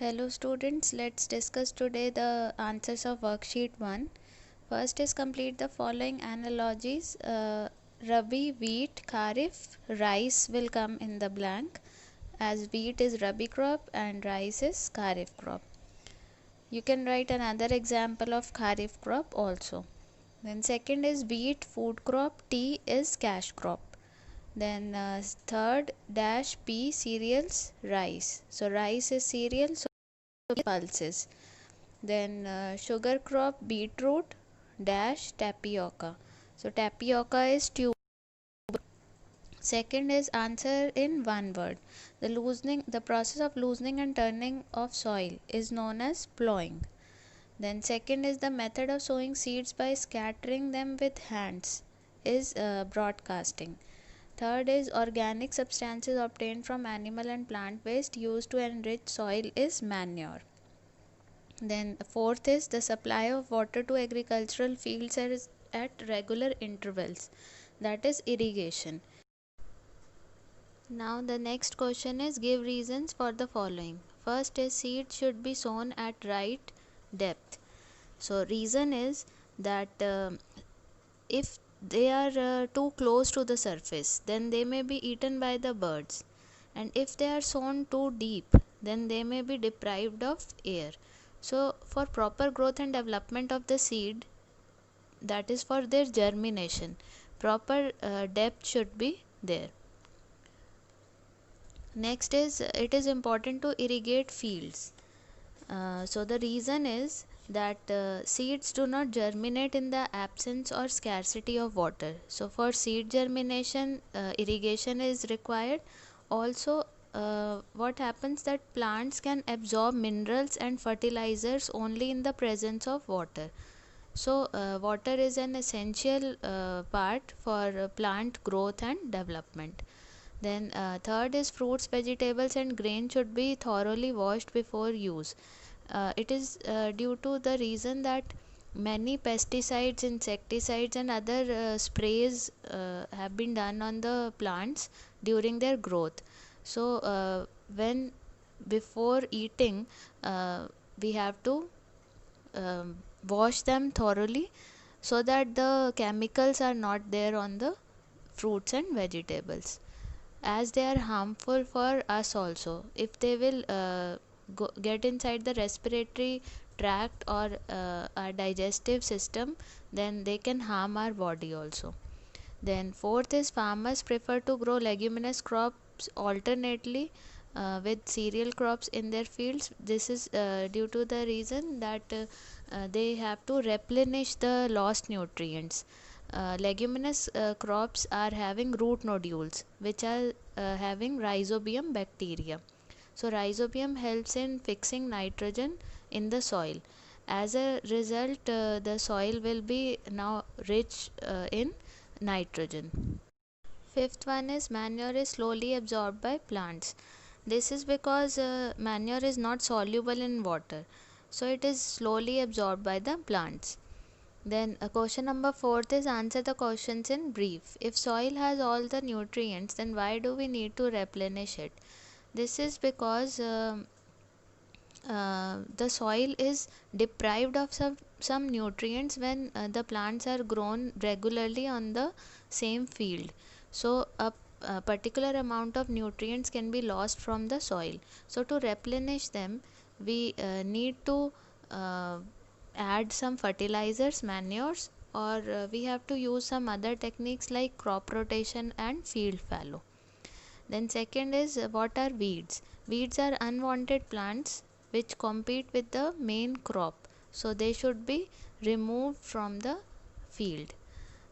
Hello students, let's discuss today the answers of worksheet 1. First is complete the following analogies. Rabi, wheat, kharif, rice will come in the blank as wheat is Rabi crop and rice is kharif crop. You can write another example of kharif crop also. Then second is wheat food crop, tea is cash crop. Then third dash P cereals rice. So rice is cereal, so pulses. Then sugar crop beetroot dash tapioca. So tapioca is tube. Second is answer in one word. The process of loosening and turning of soil is known as plowing. Then second is the method of sowing seeds by scattering them with hands is broadcasting. Third is organic substances obtained from animal and plant waste used to enrich soil is manure. Then fourth is the supply of water to agricultural fields at regular intervals, that is irrigation. Now the next question is give reasons for the following. First is seed should be sown at right depth. So reason is that if they are too close to the surface, then they may be eaten by the birds, and if they are sown too deep, then they may be deprived of air. So for proper growth and development of the seed, that is for their germination, proper depth should be there. Next is it is important to irrigate fields. So the reason is that seeds do not germinate in the absence or scarcity of water. So for seed germination, irrigation is required. Also, what happens that plants can absorb minerals and fertilizers only in the presence of water. So water is an essential part for plant growth and development. Then third is fruits, vegetables and grain should be thoroughly washed before use. It is due to the reason that many pesticides, insecticides and other sprays have been done on the plants during their growth. So when before eating, we have to wash them thoroughly so that the chemicals are not there on the fruits and vegetables, as they are harmful for us also. If they will get inside the respiratory tract or our digestive system, then they can harm our body also. Then fourth is farmers prefer to grow leguminous crops alternately with cereal crops in their fields. This is due to the reason that they have to replenish the lost nutrients. Leguminous crops are having root nodules which are having rhizobium bacteria. So rhizobium helps in fixing nitrogen in the soil. As a result, the soil will be now rich in nitrogen. Fifth one is manure is slowly absorbed by plants. This is because manure is not soluble in water, so it is slowly absorbed by the plants. Then question number fourth is answer the questions in brief. If soil has all the nutrients, then why do we need to replenish it? This is because the soil is deprived of some nutrients when the plants are grown regularly on the same field. So a particular amount of nutrients can be lost from the soil. So to replenish them, we need to add some fertilizers, manures, or we have to use some other techniques like crop rotation and field fallow. Then second is what are weeds? Weeds are unwanted plants which compete with the main crop, so they should be removed from the field.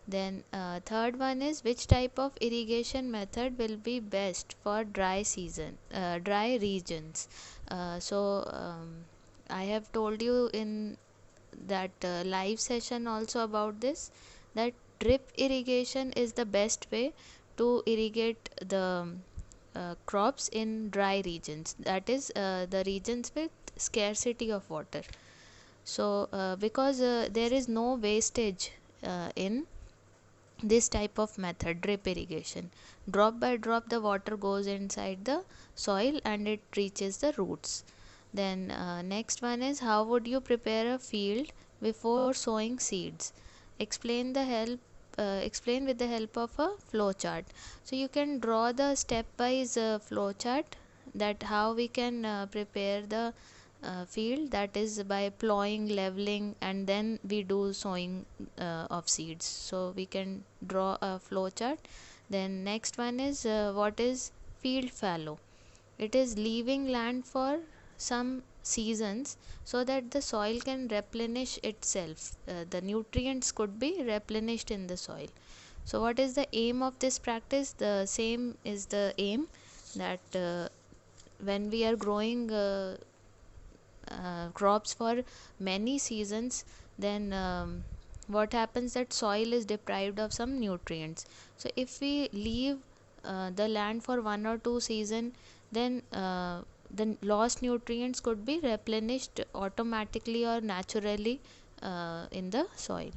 Then third one is which type of irrigation method will be best for dry regions. I have told you in that live session also about this, that drip irrigation is the best way to irrigate the crops in dry regions, that is the regions with scarcity of water. So because there is no wastage in this type of method, drip irrigation, drop by drop the water goes inside the soil and it reaches the roots. Then next one is, how would you prepare a field before sowing seeds? Explain the help. Explain with the help of a flow chart. So you can draw the stepwise flow chart, that how we can prepare the field, that is by plowing, leveling, and then we do sowing of seeds. So we can draw a flow chart. Then next one is, what is field fallow? It is leaving land for some seasons so that the soil can replenish itself. The nutrients could be replenished in the soil. So what is the aim of this practice? The same is the aim, that when we are growing crops for many seasons, then what happens, that soil is deprived of some nutrients. So if we leave the land for 1 or 2 season, then the lost nutrients could be replenished automatically or naturally in the soil.